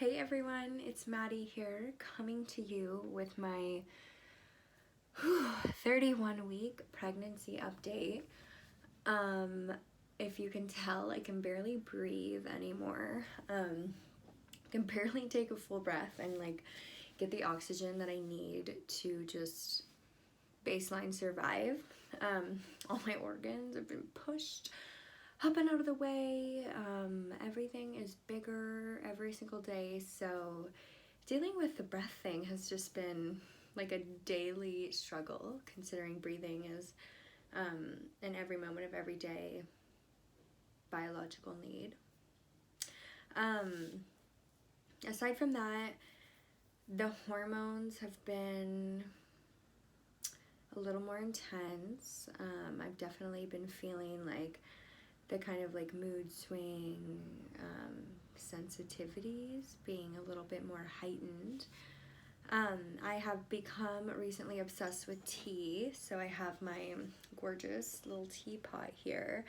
Hey everyone, it's Maddie here, coming to you with my 31-week pregnancy update. If you can tell, I can barely breathe anymore. Can barely take a full breath and get the oxygen that I need to just baseline survive. All my organs have been pushed up and out of the way. Everything is bigger every single day, so dealing with the breath thing has just been like a daily struggle, considering breathing is in every moment of every day biological need. Aside from that, the hormones have been a little more intense. I've definitely been feeling like the kind of mood swing sensitivities being a little bit more heightened. I have become recently obsessed with tea, so I have my gorgeous little teapot here.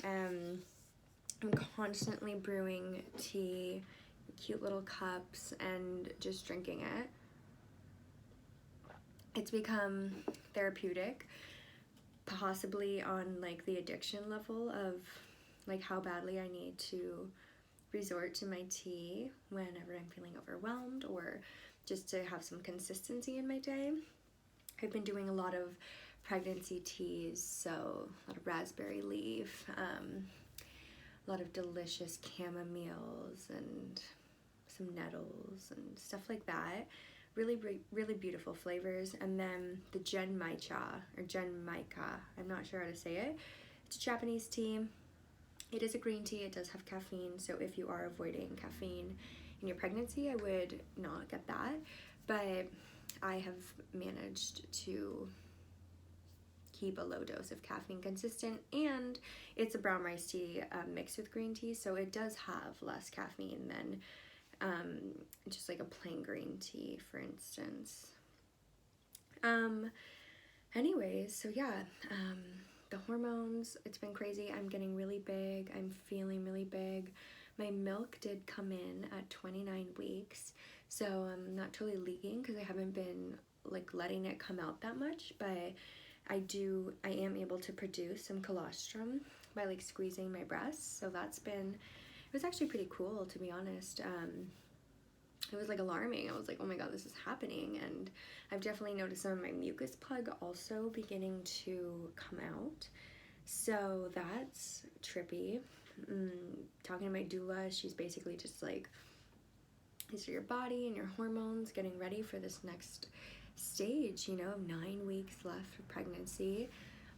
I'm constantly brewing tea, cute little cups, and just drinking it. It's become therapeutic, possibly on the addiction level of how badly I need to resort to my tea whenever I'm feeling overwhelmed or just to have some consistency in my day. I've been doing a lot of pregnancy teas, so a lot of raspberry leaf, a lot of delicious chamomiles and some nettles and stuff like that. Really beautiful flavors. And then the Genmaicha, or Genmaika, I'm not sure how to say it. It's a Japanese tea. It is a green tea. It does have caffeine, so if you are avoiding caffeine in your pregnancy, I would not get that. But I have managed to keep a low dose of caffeine consistent, and it's a brown rice tea mixed with green tea, so it does have less caffeine than just a plain green tea, for instance. Anyways, so yeah, the hormones, it's been crazy. I'm getting really big. I'm feeling really big. My milk did come in at 29 weeks, so I'm not totally leaking because I haven't been letting it come out that much, but I am able to produce some colostrum by squeezing my breasts. So it was actually pretty cool, to be honest. It was alarming. I was oh my god, this is happening. And I've definitely noticed some of my mucus plug also beginning to come out, so that's trippy. Talking to my doula, she's basically just these are your body and your hormones getting ready for this next stage, 9 weeks left of pregnancy.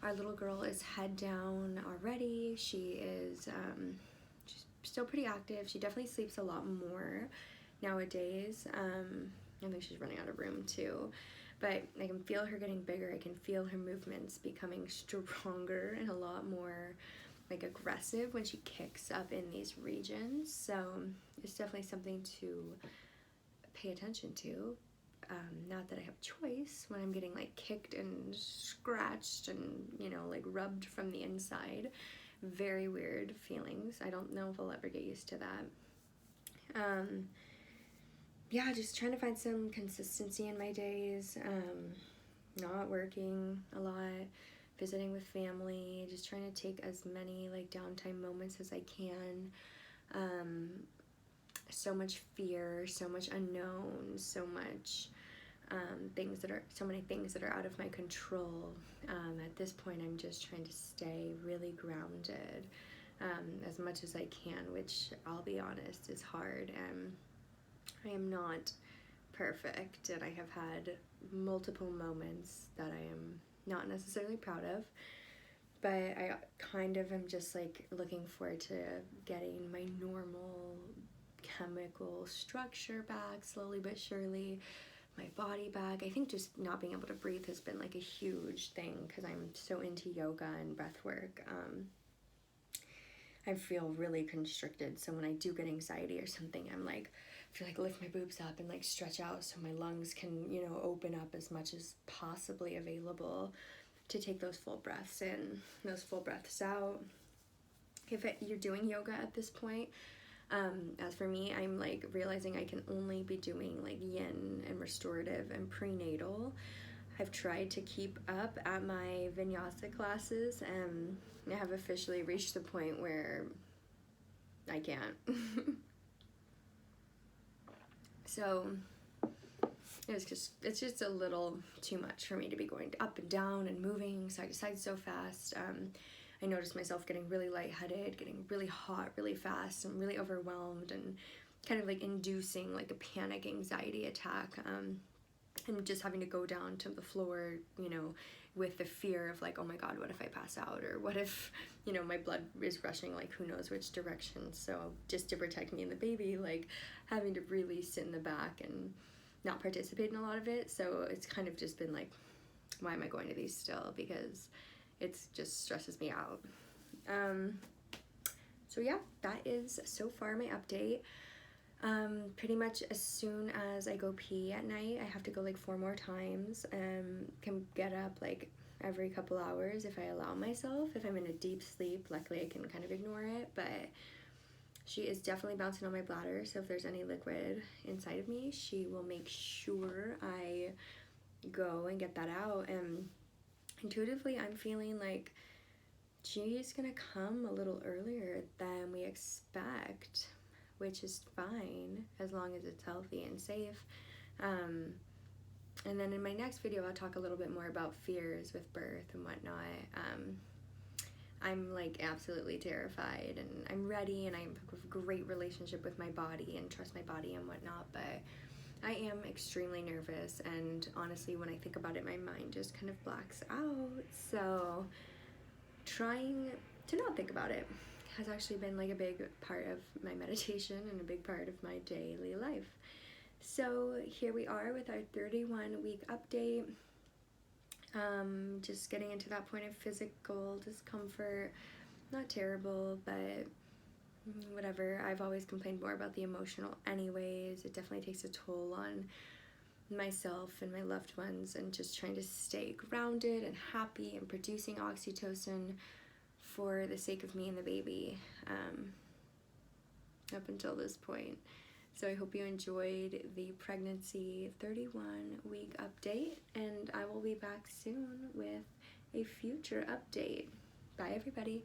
Our little girl is head down already. She is she's still pretty active. She definitely sleeps a lot more nowadays. I think she's running out of room too, but I can feel her getting bigger. I can feel her movements becoming stronger and a lot more aggressive when she kicks up in these regions. So it's definitely something to pay attention to. Not that I have a choice when I'm getting kicked and scratched and rubbed from the inside. Very weird feelings. I don't know if I'll ever get used to that. Yeah, just trying to find some consistency in my days. Not working a lot, visiting with family, just trying to take as many downtime moments as I can. So much fear, so much unknown, so many things that are out of my control. At this point, I'm just trying to stay really grounded as much as I can, which I'll be honest is hard. I am not perfect, and I have had multiple moments that I am not necessarily proud of, but I kind of am just looking forward to getting my normal chemical structure back, slowly but surely, my body back. I think just not being able to breathe has been a huge thing because I'm so into yoga and breath work. I feel really constricted, so when I do get anxiety or something, I'm I feel lift my boobs up and stretch out so my lungs can, open up as much as possibly available to take those full breaths in, those full breaths out. If you're doing yoga at this point, As for me, I'm like realizing I can only be doing like yin and restorative and prenatal. I've tried to keep up at my vinyasa classes, and I have officially reached the point where I can't. So it's just a little too much for me to be going up and down and moving side to side so fast. I noticed myself getting really lightheaded, getting really hot really fast, and really overwhelmed, and kind of like inducing like a panic anxiety attack. And just having to go down to the floor, you know, with the fear of like, oh my God, what if I pass out? Or what if, you know, my blood is rushing like who knows which direction. So just to protect me and the baby, like having to really sit in the back and not participate in a lot of it. So it's kind of just been like, why am I going to these still? Because it's just stresses me out. So yeah, that is so far my update. Pretty much as soon as I go pee at night, I have to go like 4 more times. Can get up like every couple hours if I allow myself. If I'm in a deep sleep, luckily I can kind of ignore it, but she is definitely bouncing on my bladder, so if there's any liquid inside of me, she will make sure I go and get that out. And intuitively, I'm feeling like she's gonna come a little earlier than we expect, which is fine as long as it's healthy and safe. And then in my next video, I'll talk a little bit more about fears with birth and whatnot. I'm like absolutely terrified, and I'm ready, and I have a great relationship with my body and trust my body and whatnot, but I am extremely nervous, and honestly, when I think about it, my mind just kind of blacks out. So trying to not think about it has actually been like a big part of my meditation and a big part of my daily life. So here we are with our 31-week update. Just getting into that point of physical discomfort. Not terrible, but whatever. I've always complained more about the emotional anyways. It definitely takes a toll on myself and my loved ones, and just trying to stay grounded and happy and producing oxytocin for the sake of me and the baby up until this point. So I hope you enjoyed the pregnancy 31-week update, and I will be back soon with a future update. Bye, everybody.